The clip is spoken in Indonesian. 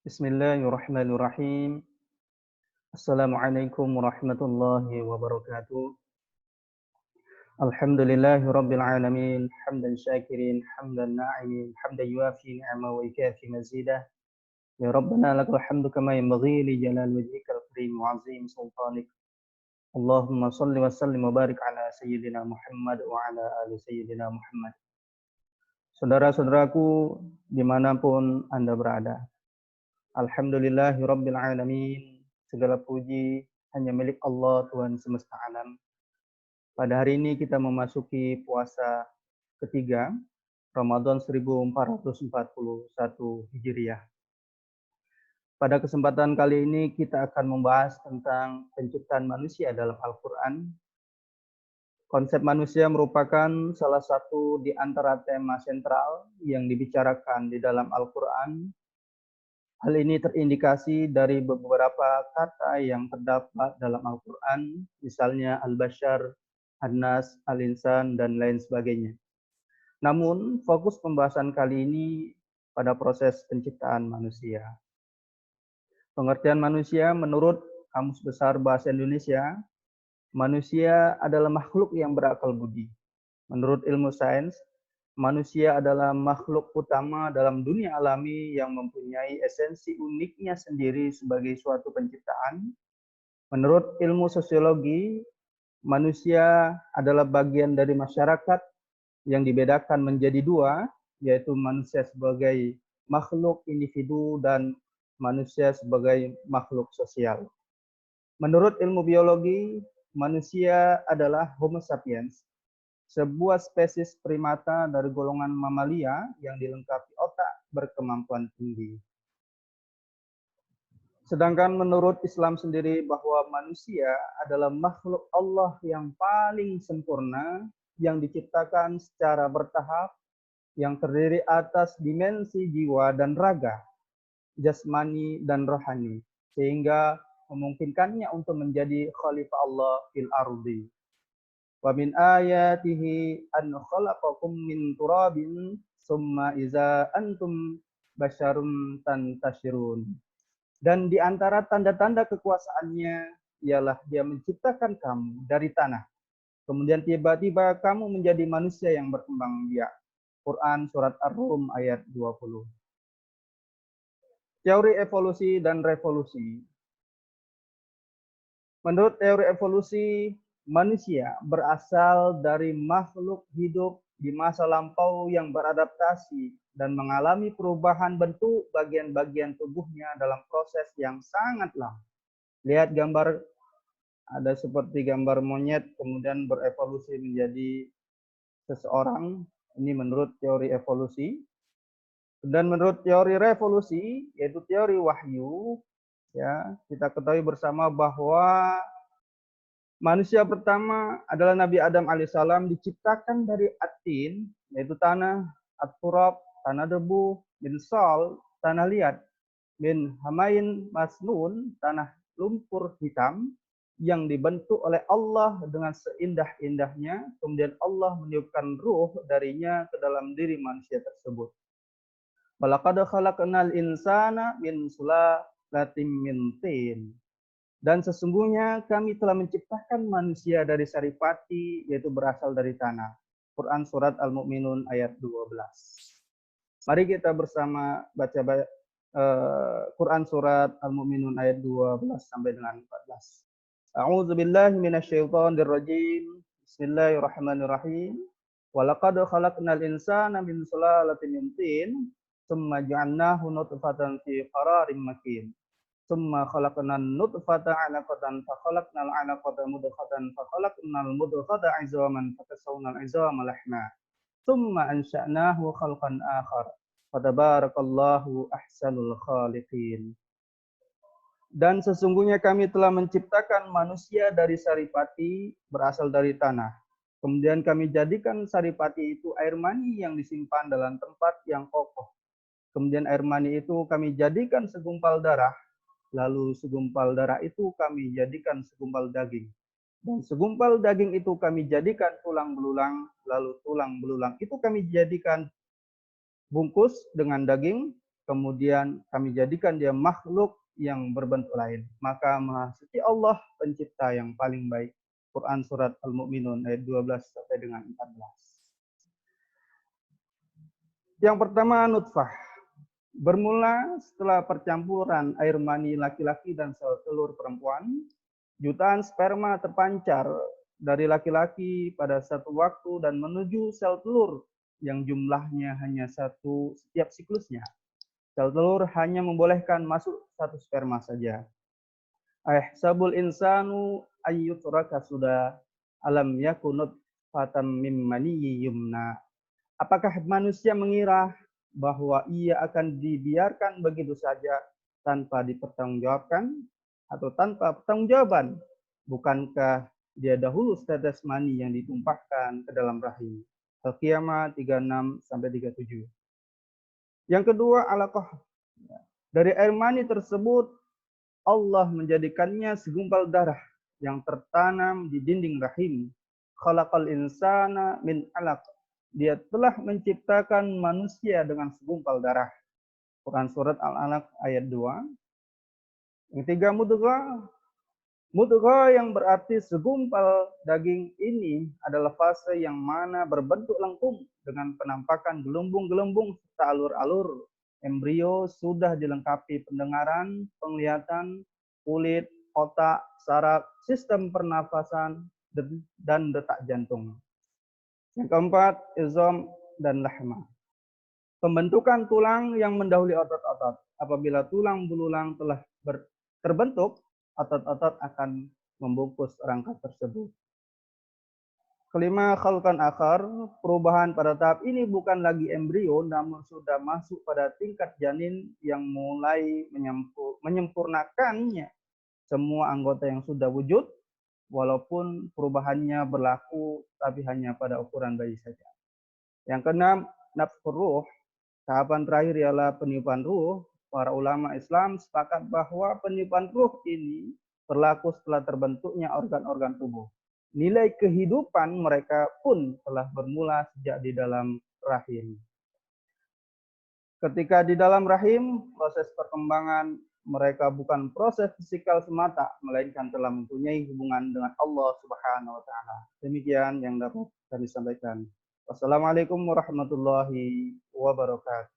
Bismillahirrahmanirrahim. Assalamualaikum warahmatullahi wabarakatuh. Alhamdulillahi rabbil alamin. Hamdan syakirin, hamdan na'imin, hamdan yuafi ni'ma wa yukafi mazidah. Ya Rabbana lakal hamdu kama yanbaghi li jalal wajhikal karim wa azim sultanik. Allahumma salli wa sallim wa barik ala sayyidina Muhammad wa ala ali sayyidina Muhammad. Saudara-saudaraku dimanapun Anda berada. Alhamdulillahi rabbil alamin. Segala puji hanya milik Allah, Tuhan semesta alam. Pada hari ini kita memasuki puasa ketiga, Ramadan 1441 Hijriah. Pada kesempatan kali ini kita akan membahas tentang penciptaan manusia dalam Al-Quran. Konsep manusia merupakan salah satu di antara tema sentral yang dibicarakan di dalam Al-Quran. Hal ini terindikasi dari beberapa kata yang terdapat dalam Al-Quran, misalnya Al-Bashar, An-Nas, Al-Insan, dan lain sebagainya. Namun, fokus pembahasan kali ini pada proses penciptaan manusia. Pengertian manusia menurut Kamus Besar Bahasa Indonesia, manusia adalah makhluk yang berakal budi. Menurut ilmu sains, manusia adalah makhluk utama dalam dunia alami yang mempunyai esensi uniknya sendiri sebagai suatu penciptaan. Menurut ilmu sosiologi, manusia adalah bagian dari masyarakat yang dibedakan menjadi dua, yaitu manusia sebagai makhluk individu dan manusia sebagai makhluk sosial. Menurut ilmu biologi, manusia adalah Homo sapiens, sebuah spesies primata dari golongan mamalia yang dilengkapi otak berkemampuan tinggi. Sedangkan menurut Islam sendiri bahwa manusia adalah makhluk Allah yang paling sempurna, yang diciptakan secara bertahap, yang terdiri atas dimensi jiwa dan raga, jasmani dan rohani, sehingga memungkinkannya untuk menjadi khalifah Allah fil ardi. Wa min ayatihi an khalaqakum min turabin summa iza antum basyarum tantashirun. Dan di antara tanda-tanda kekuasaannya ialah dia menciptakan kamu dari tanah. Kemudian tiba-tiba kamu menjadi manusia yang berkembang biak. Quran Surat Ar-Rum ayat 20. Teori evolusi dan revolusi. Menurut teori evolusi, manusia berasal dari makhluk hidup di masa lampau yang beradaptasi dan mengalami perubahan bentuk bagian-bagian tubuhnya dalam proses yang sangat lama. Lihat gambar, ada seperti gambar monyet kemudian berevolusi menjadi seseorang. Ini menurut teori evolusi. Dan menurut teori revolusi, yaitu teori wahyu, ya, kita ketahui bersama bahwa manusia pertama adalah Nabi Adam alaihissalam, diciptakan dari at-tin, yaitu tanah, at-turab, tanah debu, min sol, tanah liat, min hamain masnun, tanah lumpur hitam, yang dibentuk oleh Allah dengan seindah-indahnya, kemudian Allah meniupkan ruh darinya ke dalam diri manusia tersebut. Walaqad khalaqnal insana min sulalatin min tin. Dan sesungguhnya kami telah menciptakan manusia dari saripati, yaitu berasal dari tanah. Quran Surat Al-Mu'minun ayat 12. Mari kita bersama baca Quran Surat Al-Mu'minun ayat 12 sampai dengan 14. A'udzu billahi minasyaitonir rajim. Bismillahirrahmanirrahim. Walaqad khalaqnal insana min sulalatin min tin, tsumma ja'alnahu nutfatan fi qararin makin. Tsumma khalaqnan nutfata 'alaqatan fa khalaqnal 'alaqata mudghatan fa khalaqnal mudghata 'idzaman fa kasawnal 'idzama lahma. Tsumma ansha'nahu khalqan akhar. Fatabarakallahu ahsanul khaliqin. Dan sesungguhnya kami telah menciptakan manusia dari saripati, berasal dari tanah. Kemudian kami jadikan saripati itu air mani yang disimpan dalam tempat yang kokoh. Kemudian air mani itu kami jadikan segumpal darah. Lalu segumpal darah itu kami jadikan segumpal daging. Dan segumpal daging itu kami jadikan tulang belulang. Lalu tulang belulang itu kami jadikan bungkus dengan daging. kemudian kami jadikan dia makhluk yang berbentuk lain. Maka Maha Suci Allah pencipta yang paling baik. Quran Surat Al-Mu'minun ayat 12 sampai dengan 14. Yang pertama, nutfah. Bermula setelah percampuran air mani laki-laki dan sel telur perempuan, jutaan sperma terpancar dari laki-laki pada satu waktu dan menuju sel telur yang jumlahnya hanya satu setiap siklusnya. Sel telur hanya membolehkan masuk satu sperma saja. Sabul insanu ayyutraka sudah alam yakunut fatam mim maniyyi yumna. Apakah manusia mengira bahwa ia akan dibiarkan begitu saja tanpa dipertanggungjawabkan atau tanpa pertanggungjawaban? Bukankah dia dahulu setetes mani yang ditumpahkan ke dalam rahim? Al-Qiyamah 36 sampai 37. Yang kedua, alaqah. Dari air mani tersebut Allah menjadikannya segumpal darah yang tertanam di dinding rahim. Khalaqal insana min alaq. Dia telah menciptakan manusia dengan segumpal darah. Quran Surat Al-Alaq ayat 2. Yang tiga, mudghah. Mudghah yang berarti segumpal daging ini adalah fase yang mana berbentuk lengkung dengan penampakan gelembung-gelembung serta alur-alur. Embrio sudah dilengkapi pendengaran, penglihatan, kulit, otak, saraf, sistem pernafasan, dan detak jantung. Yang keempat, izam dan lahma. Pembentukan tulang yang mendahului otot-otot. Apabila tulang belulang telah terbentuk, otot-otot akan membungkus rangka tersebut. Kelima, khalqan akhar. Perubahan pada tahap ini bukan lagi embrio, namun sudah masuk pada tingkat janin yang mulai menyempurnakannya semua anggota yang sudah wujud, walaupun perubahannya berlaku tapi hanya pada ukuran bayi saja. Yang keenam, nafkhur ruh. Tahapan terakhir ialah peniupan ruh. Para ulama Islam sepakat bahwa peniupan ruh ini berlaku setelah terbentuknya organ-organ tubuh. Nilai kehidupan mereka pun telah bermula sejak di dalam rahim. Ketika di dalam rahim, proses perkembangan mereka bukan proses fisikal semata, melainkan telah mempunyai hubungan dengan Allah Subhanahu wa Ta'ala. Demikian yang dapat kami sampaikan. Wassalamualaikum warahmatullahi wabarakatuh.